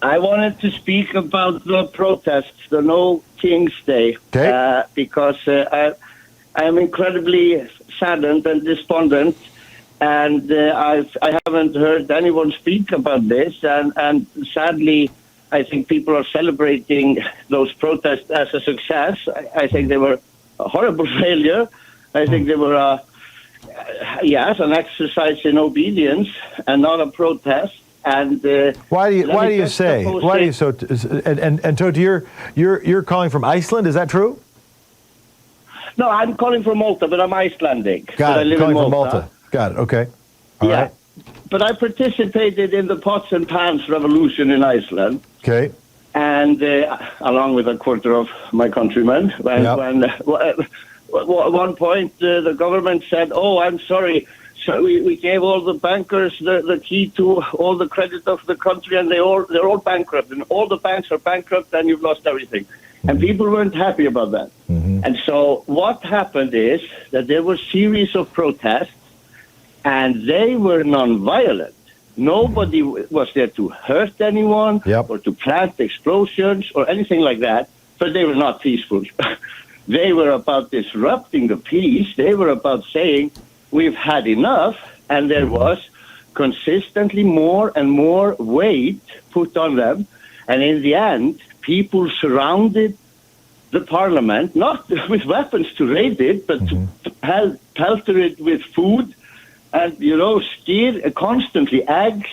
I wanted to speak about the protests, the No King's Day, because I am incredibly saddened and despondent, and I haven't heard anyone speak about this, and sadly, I think people are celebrating those protests as a success. I think they were a horrible failure. I think they were, an exercise in obedience and not a protest. And why do you say? And Toto, you're calling from Iceland? Is that true? No, I'm calling from Malta, but I'm Icelandic. Got it. I live calling in from Malta. Malta. Got it. Okay. All right. But I participated in the pots and pans revolution in Iceland. Okay. And along with a quarter of my countrymen, when at one point the government said, "Oh, I'm sorry." So we gave all the bankers the key to all the credit of the country, and they're all bankrupt, and all the banks are bankrupt, and you've lost everything. Mm-hmm. And people weren't happy about that. Mm-hmm. And so what happened is that there were a series of protests, and they were non-violent. Nobody was there to hurt anyone or to plant explosions or anything like that, but they were not peaceful. They were about disrupting the peace. They were about saying, we've had enough, and there was consistently more and more weight put on them. And in the end, people surrounded the parliament, not with weapons to raid it, but to pelter it with food and, steer constantly eggs.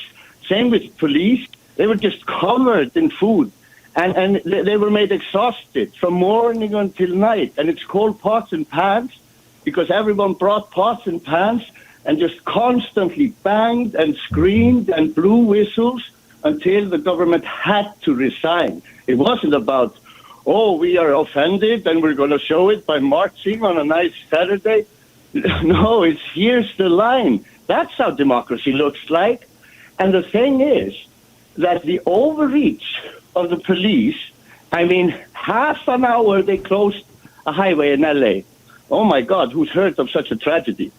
Same with police. They were just covered in food. And they were made exhausted from morning until night. And it's called pots and pans, because everyone brought pots and pans and just constantly banged and screamed and blew whistles until the government had to resign. It wasn't about, we are offended and we're going to show it by marching on a nice Saturday. No, it's here's the line. That's how democracy looks like. And the thing is that the overreach of the police, half an hour they closed a highway in LA. Oh my God, who's heard of such a tragedy?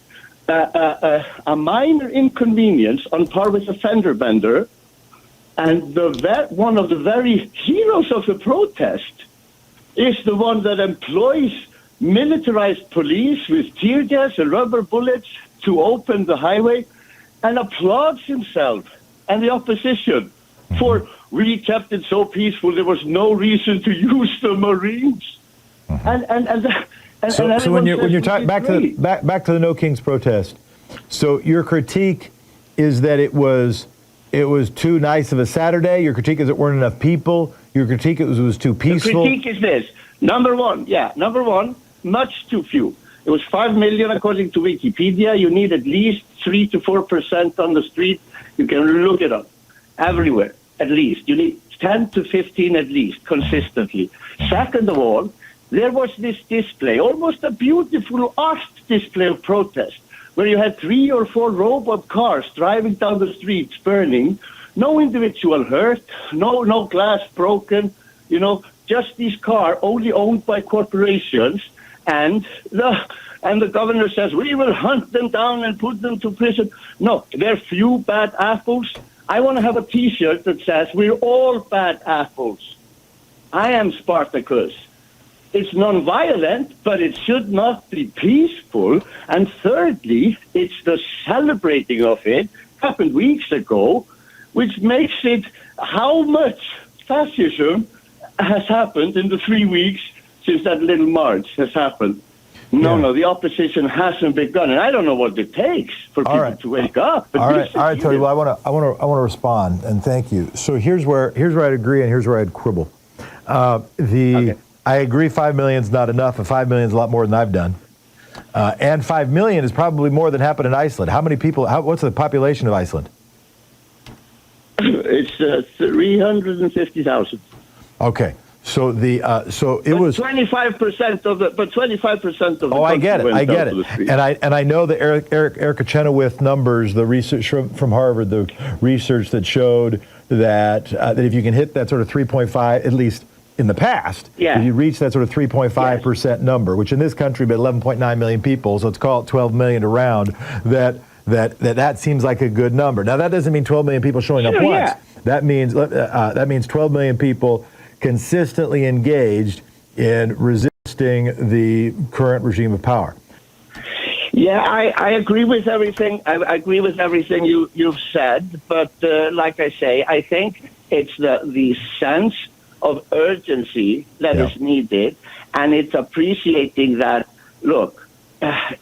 A minor inconvenience on par with a fender bender, and one of the very heroes of the protest is the one that employs militarized police with tear gas and rubber bullets to open the highway, and applauds himself and the opposition for, we kept it so peaceful, there was no reason to use the Marines. So when you're talking back to the No Kings protest, so your critique is that it was too nice of a Saturday. Your critique is there weren't enough people. Your critique is it was too peaceful. The critique is this: number one, much too few. It was 5 million according to Wikipedia. You need at least 3 to 4% on the street. You can look it up everywhere. At least you need 10 to 15 at least consistently. Second of all, there was this display, almost a beautiful art display of protest, where you had 3 or 4 robot cars driving down the streets burning, no individual hurt, no glass broken, just these cars only owned by corporations, and the governor says, we will hunt them down and put them to prison. No, they're few bad apples. I want to have a T-shirt that says, we're all bad apples. I am Spartacus. It's non-violent, but it should not be peaceful. And thirdly, it's the celebrating of it, happened weeks ago, which makes it how much fascism has happened in the 3 weeks since that little march has happened. No, the opposition hasn't begun, and I don't know what it takes for people to wake up. But all right, Tony. Well, I want to respond, and thank you. So here's where I'd agree, and here's where I'd quibble. I agree, 5 million is not enough, and 5 million is a lot more than I've done. And 5 million is probably more than happened in Iceland. How many people? What's the population of Iceland? It's 350,000. Okay. So it was 25% of the. But 25% of the. Oh, I get it. And I know the Erica Chenoweth numbers, the research from Harvard, the research that showed that if you can hit that sort of 3.5, at least in the past, if you reach that sort of 3.5% number, which in this country, but 11.9 million people, so let's call it 12 million to round, that that seems like a good number. Now, that doesn't mean 12 million people showing up once. Yeah. That means 12 million people consistently engaged in resisting the current regime of power. Yeah, I agree with everything. I agree with everything you've said. But like I say, I think it's the sense of urgency that is needed, and it's appreciating that. Look,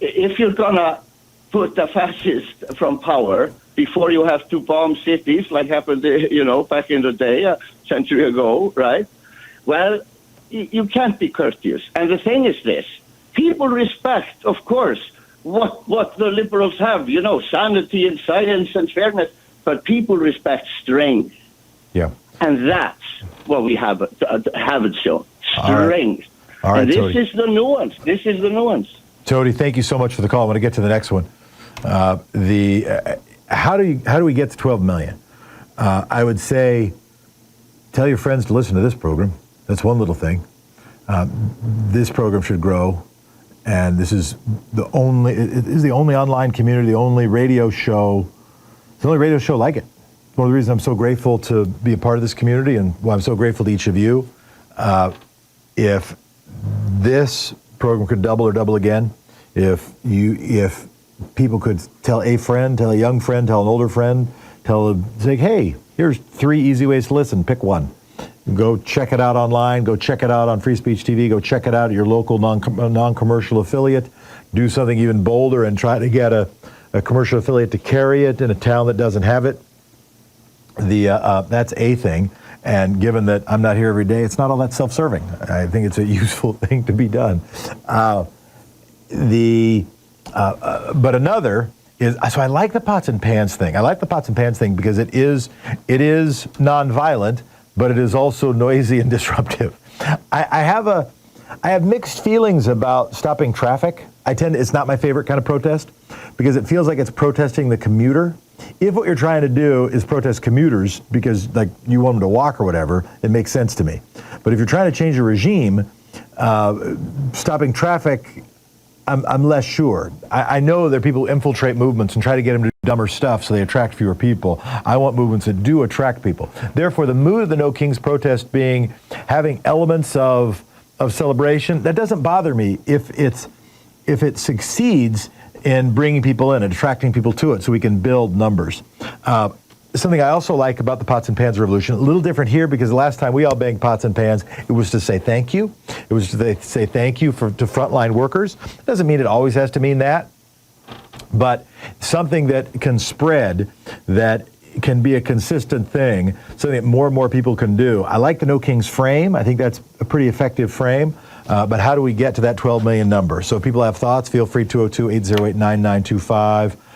if you're gonna put a fascist from power before you have to bomb cities, like happened, back in the day, a century ago, right? Well, you can't be courteous. And the thing is this: people respect, of course, what the liberals have, sanity and science and fairness, but people respect strength. Yeah. And that's what we haven't shown. Strength. All right, and this Tody. is the nuance. This is the nuance. Tody, thank you so much for the call. I want to get to the next one. How do we get to 12 million? I would say, tell your friends to listen to this program. That's one little thing. This program should grow. And this is the only online community, the only radio show, the only radio show like it. One of the reasons I'm so grateful to be a part of this community, and why I'm so grateful to each of you. If this program could double or double again, if people could tell a friend, tell a young friend, tell an older friend, say, hey, here's 3 easy ways to listen, pick one. Go check it out online. Go check it out on Free Speech TV. Go check it out at your local non-commercial affiliate. Do something even bolder and try to get a commercial affiliate to carry it in a town that doesn't have it. That's a thing. And given that I'm not here every day, it's not all that self-serving. I think it's a useful thing to be done. But another is, so I like the pots and pans thing. I like the pots and pans thing because it is nonviolent, but it is also noisy and disruptive. I have mixed feelings about stopping traffic. It's not my favorite kind of protest because it feels like it's protesting the commuter. If what you're trying to do is protest commuters because like you want them to walk or whatever, it makes sense to me. But if you're trying to change a regime, stopping traffic, I'm less sure. I know there are people who infiltrate movements and try to get them to do dumber stuff so they attract fewer people. I want movements that do attract people. Therefore, the mood of the No Kings protest having elements of celebration, that doesn't bother me if it succeeds in bringing people in and attracting people to it so we can build numbers. Something I also like about the Pots and Pans Revolution, a little different here because the last time we all banged pots and pans, it was to say thank you. It was to say thank you to frontline workers. It doesn't mean it always has to mean that, but something that can spread, that can be a consistent thing, something that more and more people can do. I like the No Kings frame. I think that's a pretty effective frame. But how do we get to that 12 million number? So if people have thoughts, feel free, 202-808-9925.